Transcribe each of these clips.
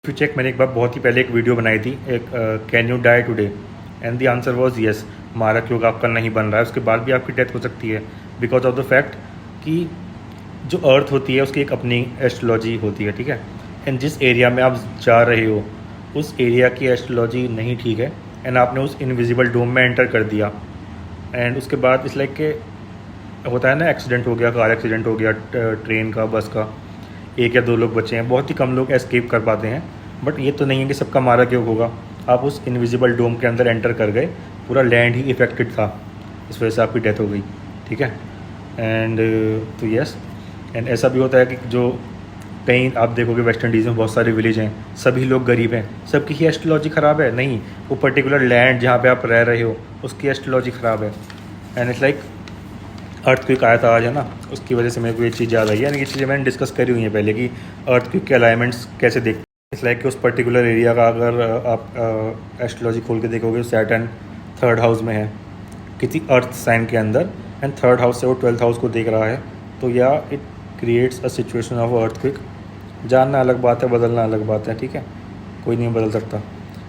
To check, मैंने एक बार बहुत ही पहले एक वीडियो बनाई थी, एक can you die today, and the answer was yes. मारक योग आपका नहीं बन रहा है, उसके बाद भी आपकी डेथ हो सकती है बिकॉज ऑफ द फैक्ट कि जो अर्थ होती है उसकी एक अपनी एस्ट्रोलॉजी होती है, ठीक है। एंड जिस एरिया में आप जा रहे हो उस एरिया की एस्ट्रोलॉजी नहीं ठीक है, एंड आपने उस इनविजिबल डोम में एंटर कर दिया, एंड उसके बाद इस लाइक के होता है ना, एक्सीडेंट हो गया, कार एक्सीडेंट हो गया, ट्रेन का, बस का, एक या दो लोग बचे हैं, बहुत ही कम लोग एस्केप कर पाते हैं। बट ये तो नहीं है कि सबका मारक योग होगा। आप उस इनविजिबल डोम के अंदर एंटर कर गए, पूरा लैंड ही इफेक्टेड था, इस वजह से आपकी डेथ हो गई, ठीक है। एंड तो यस, एंड ऐसा भी होता है कि जो कहीं आप देखोगे वेस्ट इंडीज़ में बहुत सारे विलेज हैं, सभी लोग गरीब हैं, सबकी ही एस्ट्रोलॉजी ख़राब है, नहीं, वो पर्टिकुलर लैंड जहाँ पे आप रह रहे हो उसकी एस्ट्रोलॉजी ख़राब है। एंड इट्स लाइक अर्थक्वेक आया था आज, है ना, उसकी वजह से मेरे को ये चीज़ याद आई है। ये चीज़ें मैंने डिस्कस करी हुई हैं पहले कि अर्थक्वेक के अलाइनमेंट्स कैसे देखते हैं। इस लाइक कि उस पर्टिकुलर एरिया का अगर आप एस्ट्रोलॉजी खोल के देखोगे, सैटर्न 3rd हाउस में है किसी अर्थ साइन के अंदर, एंड 3rd हाउस से वो 12th हाउस को देख रहा है, तो या it creates a situation of earthquake. जानना अलग बात है, बदलना अलग बात है, ठीक है, कोई नहीं बदल सकता।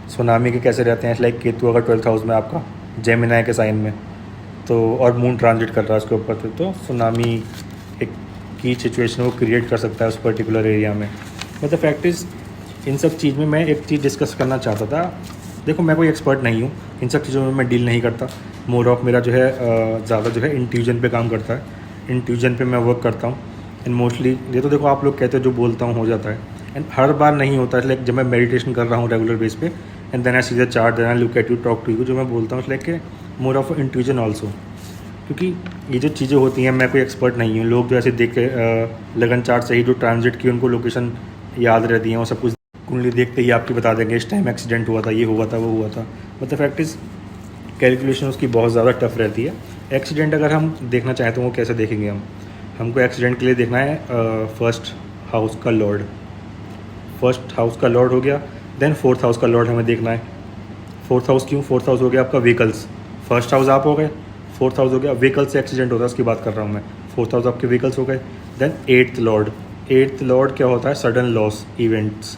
सुनामी के कैसे रहते हैं, लाइक केतु अगर 12th हाउस में आपका जेमिनाई के साइन में, तो और मून ट्रांजिट कर रहा है उसके ऊपर, तो सुनामी एक की सिचुएशन वो क्रिएट कर सकता है उस पर्टिकुलर एरिया में। बट द फैक्ट इज़, इन सब चीज़ में मैं एक चीज़ डिस्कस करना चाहता था। देखो, मैं कोई एक्सपर्ट नहीं हूँ, इन सब चीज़ों में मैं डील नहीं करता। मोर ऑफ मेरा जो है ज़्यादा जो है इंट्यूजन पे काम करता है, इंट्यूजन पे मैं वर्क करता हूँ। एंड मोस्टली ये तो देखो, आप लोग कहते हो जो बोलता हूँ हो जाता है, एंड हर बार नहीं होता है। लाइक जब मैं मेडिटेशन कर रहा हूँ रेगुलर बेस पे, and then I see the chart, then I look at you, talk to you, जो मैं बोलता हूँ like more of intuition also. क्योंकि ये जो चीज़ें होती हैं, मैं कोई एक्सपर्ट नहीं हूँ। लोग जो ऐसे देख के लगन चार्ट से ही जो ट्रांजिट की उनको लोकेशन याद रहती है, वो सब कुछ कुंडली देखते ही आपकी बता देंगे इस टाइम एक्सीडेंट हुआ था, ये हुआ था, वो हुआ था। But the fact is calculation उसकी बहुत ज़्यादा टफ रहती है। एक्सीडेंट अगर हम देखना चाहें तो वो कैसे देखेंगे हमको एक्सीडेंट के लिए देखना है 1st हाउस का लॉर्ड। 1st हाउस का लॉर्ड हो गया, देन 4th हाउस का लॉर्ड हमें देखना है। 4th हाउस क्यों? 4th हाउस हो गया आपका व्हीकल्स, 1st हाउस आप हो गए, 4th हाउस हो गया व्हीकल से एक्सीडेंट होता है, उसकी बात कर रहा हूँ मैं। 4th हाउस आपके व्हीकल्स हो गए। Then 8th Lord, 8th Lord क्या होता है? Sudden loss events,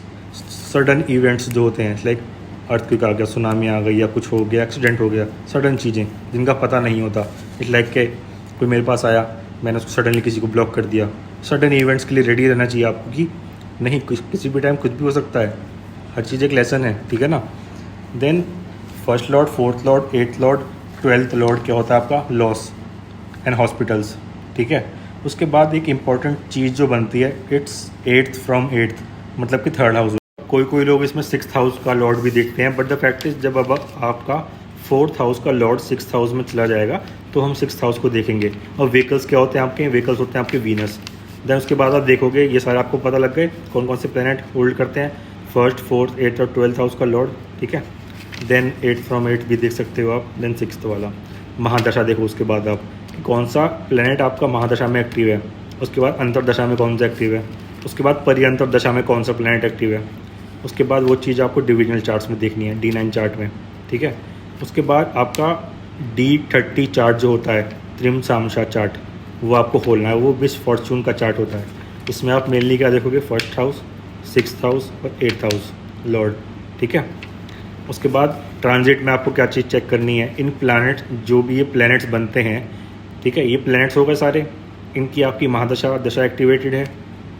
sudden events जो होते हैं, लाइक अर्थक्वेक आ गया, सुनामी आ गई, या कुछ हो गया, एक्सीडेंट हो गया, सडन चीज़ें जिनका पता नहीं होता। इट्स लाइक के कोई मेरे पास आया, मैंने उसको सडनली किसी को ब्लॉक कर दिया। सडन इवेंट्स के लिए रेडी रहना चाहिए आपको कि नहीं, किसी भी टाइम कुछ भी हो सकता है, हर चीज़ एक लेसन है, ठीक है ना। Then 1st lord, 4th lord, 8th lord, 12th lord क्या होता है आपका? लॉस एंड हॉस्पिटल्स, ठीक है। उसके बाद एक इम्पॉर्टेंट चीज़ जो बनती है, इट्स 8th फ्रॉम 8th, मतलब कि 3rd हाउस। कोई लोग इसमें 6th हाउस का लॉर्ड भी देखते हैं, बट द फैक्ट इज जब अब आपका 4th हाउस का लॉर्ड 6th हाउस में चला जाएगा तो हम 6th हाउस को देखेंगे। और व्हीकल्स क्या होते हैं आपके? व्हीकल्स होते हैं आपके वीनस। देन उसके बाद आप देखोगे, ये सारे आपको पता लग गए कौन कौन से प्लैनेट होल्ड करते हैं 1st, 4th, 8th और 12th हाउस का लॉर्ड, ठीक है। देन 8th फ्रॉम 8th भी देख सकते हो आप। देन 6th वाला महादशा देखो, उसके बाद आप कि कौन सा प्लैनेट आपका महादशा में एक्टिव है। उसके बाद अंतरदशा में कौन सा एक्टिव है। उसके बाद परिअंतर दशा में कौन सा प्लैनेट एक्टिव है। उसके बाद वो चीज़ आपको डिविजनल चार्ट्स में देखनी है, D9 चार्ट में, ठीक है। उसके बाद आपका D30 चार्ट जो होता है, त्रिम सामशा चार्ट, वो आपको खोलना है। वो मिस फॉर्चून का चार्ट होता है। इसमें आप मेनली क्या देखोगे? 1st हाउस, 6th हाउस और 8th हाउस लॉर्ड, ठीक है। उसके बाद ट्रांजिट में आपको क्या चीज़ चेक करनी है? इन प्लैनेट, जो भी ये प्लैनेट्स बनते हैं, ठीक है, ये प्लैनेट्स हो गए सारे, इनकी आपकी महादशा दशा एक्टिवेटेड है,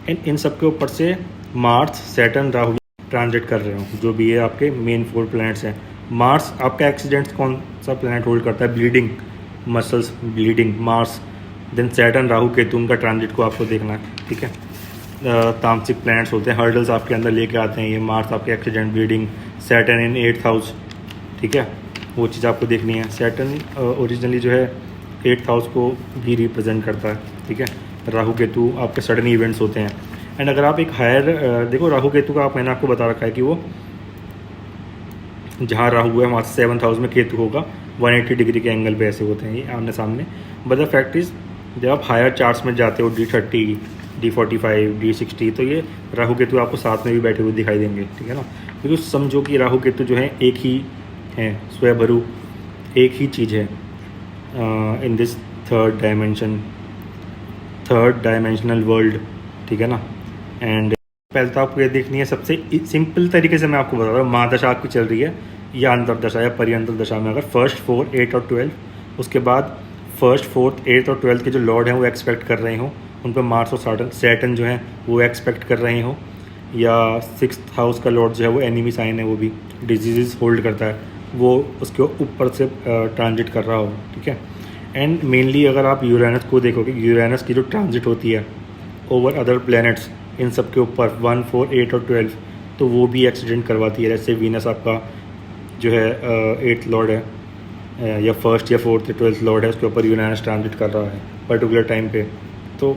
एंड इन सब के ऊपर से मार्स, सैटर्न, राहु ट्रांजिट कर रहे हो। जो भी है आपके मेन 4 प्लैनेट्स हैं। मार्स आपका एक्सीडेंट्स कौन सा प्लैनेट होल्ड करता है? Bleeding muscles, bleeding, Mars. Then Saturn, Rahu, Ketu, उनका ट्रांजिट को आपको देखना है, ठीक है। तामसिक प्लैनेट्स होते हैं, हर्डल्स आपके अंदर लेके आते हैं। ये मार्स आपके एक्सीडेंट, ब्लीडिंग, सैटर्न इन 8th हाउस, ठीक है, वो चीज़ आपको देखनी है। सैटर्न ओरिजिनली जो है 8th हाउस को भी रिप्रेजेंट करता है, ठीक है। राहु केतु आपके सडन इवेंट्स होते हैं। एंड अगर आप एक हायर देखो, राहु केतु का मैंने आपको बता रखा है कि वो जहाँ राहु है वहाँ 7th हाउस में केतु होगा, 180 डिग्री के एंगल पे ऐसे होते हैं ये आमने सामने। बट द फैक्ट इज, जब आप हायर चार्ट्स में जाते हो, D30, D45, D60, तो ये राहु केतु आपको साथ में भी बैठे हुए दिखाई देंगे, ठीक है ना। क्योंकि समझो कि राहु केतु जो है एक ही हैं, स्वयंभरू एक ही चीज़ है in this third dimensional world, ठीक है ना। एंड पहले तो आपको ये देखनी है, सबसे सिंपल तरीके से मैं आपको बता रहा हूँ, महादशा आपकी चल रही है या अंतरदशा या परियंत्र दशा में अगर फर्स्ट 4, 8 और 12 उसके बाद फर्स्ट 4, 8 और 12 के जो लॉर्ड हैं वो एक्सपेक्ट कर रहे हो, उन पर मार्स और सैटर्न जो है वो एक्सपेक्ट कर रहे हो, या 6th हाउस का लॉर्ड जो है वो एनिमी साइन है, वो भी डिजीज़ होल्ड करता है, वो उसके ऊपर से ट्रांजिट कर रहा हो, ठीक है। एंड मेनली अगर आप यूरेनस को देखोगे, यूरेनस की जो ट्रांजिट होती है ओवर अदर प्लैनेट्स इन सब के ऊपर 1, 4, 8 और 12, तो वो भी एक्सीडेंट करवाती है। जैसे वीनस आपका जो है 8th लॉर्ड है या फर्स्ट या 4th या 12th लॉर्ड है, उसके ऊपर यूरेनस ट्रांजिट कर रहा है पर्टिकुलर टाइम पे, तो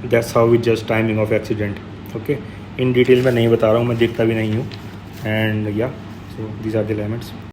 that's how we just timing of accident. Okay, in detail में नहीं बता रहा हूँ, मैं देखता भी नहीं हूँ। एंड या so these are the elements.